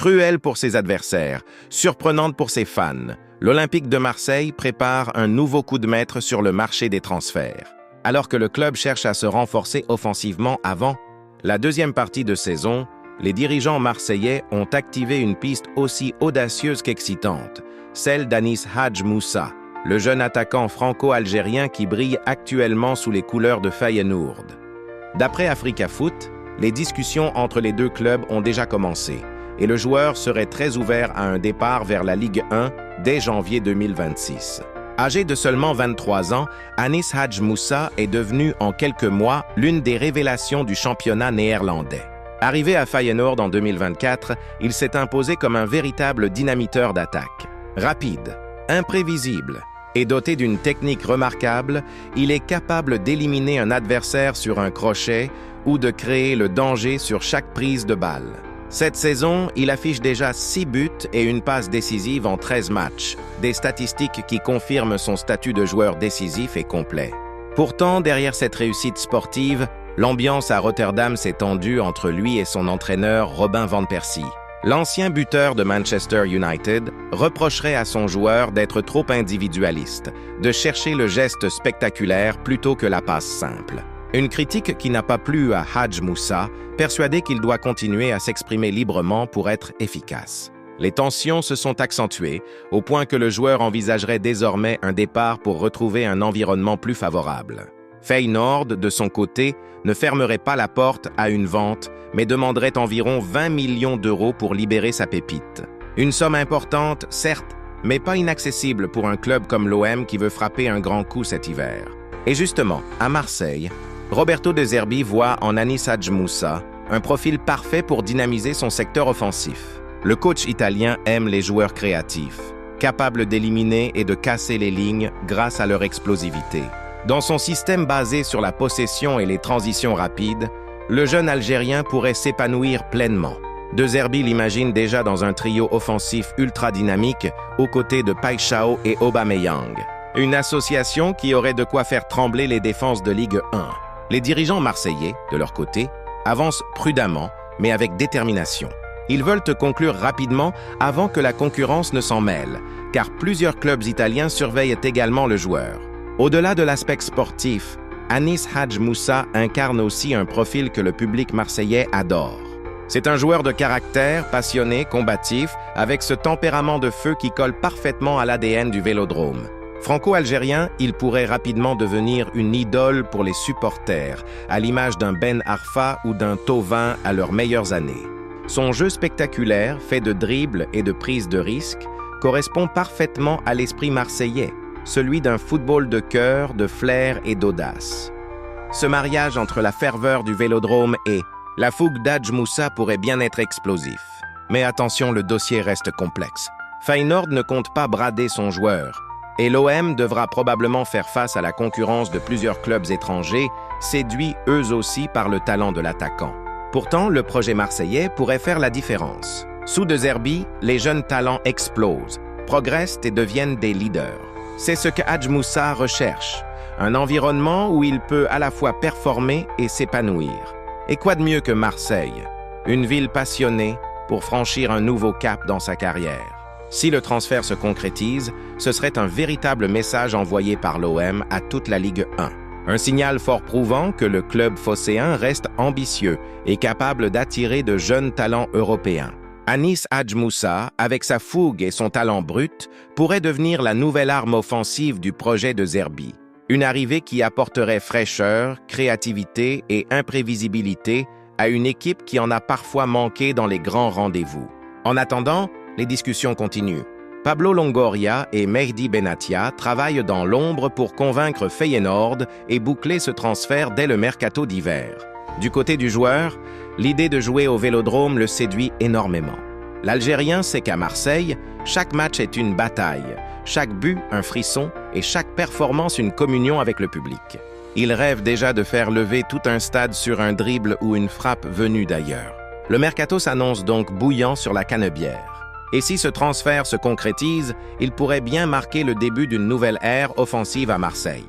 Cruelle pour ses adversaires, surprenante pour ses fans, l'Olympique de Marseille prépare un nouveau coup de maître sur le marché des transferts. Alors que le club cherche à se renforcer offensivement avant la deuxième partie de saison, les dirigeants marseillais ont activé une piste aussi audacieuse qu'excitante, celle d'Anis Hadj Moussa, le jeune attaquant franco-algérien qui brille actuellement sous les couleurs de Feyenoord. D'après Africa Foot, les discussions entre les deux clubs ont déjà commencé et le joueur serait très ouvert à un départ vers la Ligue 1 dès janvier 2026. Âgé de seulement 23 ans, Anis Hadj Moussa est devenu en quelques mois l'une des révélations du championnat néerlandais. Arrivé à Feyenoord en 2024, il s'est imposé comme un véritable dynamiteur d'attaque. Rapide, imprévisible et doté d'une technique remarquable, il est capable d'éliminer un adversaire sur un crochet ou de créer le danger sur chaque prise de balle. Cette saison, il affiche déjà 6 buts et une passe décisive en 13 matchs, des statistiques qui confirment son statut de joueur décisif et complet. Pourtant, derrière cette réussite sportive, l'ambiance à Rotterdam s'est tendue entre lui et son entraîneur Robin van Persie. L'ancien buteur de Manchester United reprocherait à son joueur d'être trop individualiste, de chercher le geste spectaculaire plutôt que la passe simple. Une critique qui n'a pas plu à Hadj Moussa, persuadé qu'il doit continuer à s'exprimer librement pour être efficace. Les tensions se sont accentuées, au point que le joueur envisagerait désormais un départ pour retrouver un environnement plus favorable. Feyenoord, de son côté, ne fermerait pas la porte à une vente, mais demanderait environ 20 millions d'euros pour libérer sa pépite. Une somme importante, certes, mais pas inaccessible pour un club comme l'OM qui veut frapper un grand coup cet hiver. Et justement, à Marseille, Roberto De Zerbi voit en Anis Hadj Moussa un profil parfait pour dynamiser son secteur offensif. Le coach italien aime les joueurs créatifs, capables d'éliminer et de casser les lignes grâce à leur explosivité. Dans son système basé sur la possession et les transitions rapides, le jeune Algérien pourrait s'épanouir pleinement. De Zerbi l'imagine déjà dans un trio offensif ultra dynamique aux côtés de Paixão et Aubameyang. Une association qui aurait de quoi faire trembler les défenses de Ligue 1. Les dirigeants marseillais, de leur côté, avancent prudemment, mais avec détermination. Ils veulent conclure rapidement avant que la concurrence ne s'en mêle, car plusieurs clubs italiens surveillent également le joueur. Au-delà de l'aspect sportif, Anis Hadj Moussa incarne aussi un profil que le public marseillais adore. C'est un joueur de caractère, passionné, combatif, avec ce tempérament de feu qui colle parfaitement à l'ADN du Vélodrome. Franco-algérien, il pourrait rapidement devenir une idole pour les supporters, à l'image d'un Ben Arfa ou d'un Thauvin à leurs meilleures années. Son jeu spectaculaire, fait de dribbles et de prises de risques, correspond parfaitement à l'esprit marseillais, celui d'un football de cœur, de flair et d'audace. Ce mariage entre la ferveur du Vélodrome et la fougue d'Hadj Moussa pourrait bien être explosif. Mais attention, le dossier reste complexe. Feyenoord ne compte pas brader son joueur, et l'OM devra probablement faire face à la concurrence de plusieurs clubs étrangers, séduits eux aussi par le talent de l'attaquant. Pourtant, le projet marseillais pourrait faire la différence. Sous De Zerbi, les jeunes talents explosent, progressent et deviennent des leaders. C'est ce que Hadj Moussa recherche, un environnement où il peut à la fois performer et s'épanouir. Et quoi de mieux que Marseille, une ville passionnée pour franchir un nouveau cap dans sa carrière. Si le transfert se concrétise, ce serait un véritable message envoyé par l'OM à toute la Ligue 1. Un signal fort prouvant que le club phocéen reste ambitieux et capable d'attirer de jeunes talents européens. Anis Hadj Moussa, avec sa fougue et son talent brut, pourrait devenir la nouvelle arme offensive du projet de Zerbi. Une arrivée qui apporterait fraîcheur, créativité et imprévisibilité à une équipe qui en a parfois manqué dans les grands rendez-vous. En attendant, les discussions continuent. Pablo Longoria et Mehdi Benatia travaillent dans l'ombre pour convaincre Feyenoord et boucler ce transfert dès le mercato d'hiver. Du côté du joueur, l'idée de jouer au Vélodrome le séduit énormément. L'Algérien sait qu'à Marseille, chaque match est une bataille, chaque but un frisson et chaque performance une communion avec le public. Il rêve déjà de faire lever tout un stade sur un dribble ou une frappe venue d'ailleurs. Le mercato s'annonce donc bouillant sur la canebière. Et si ce transfert se concrétise, il pourrait bien marquer le début d'une nouvelle ère offensive à Marseille.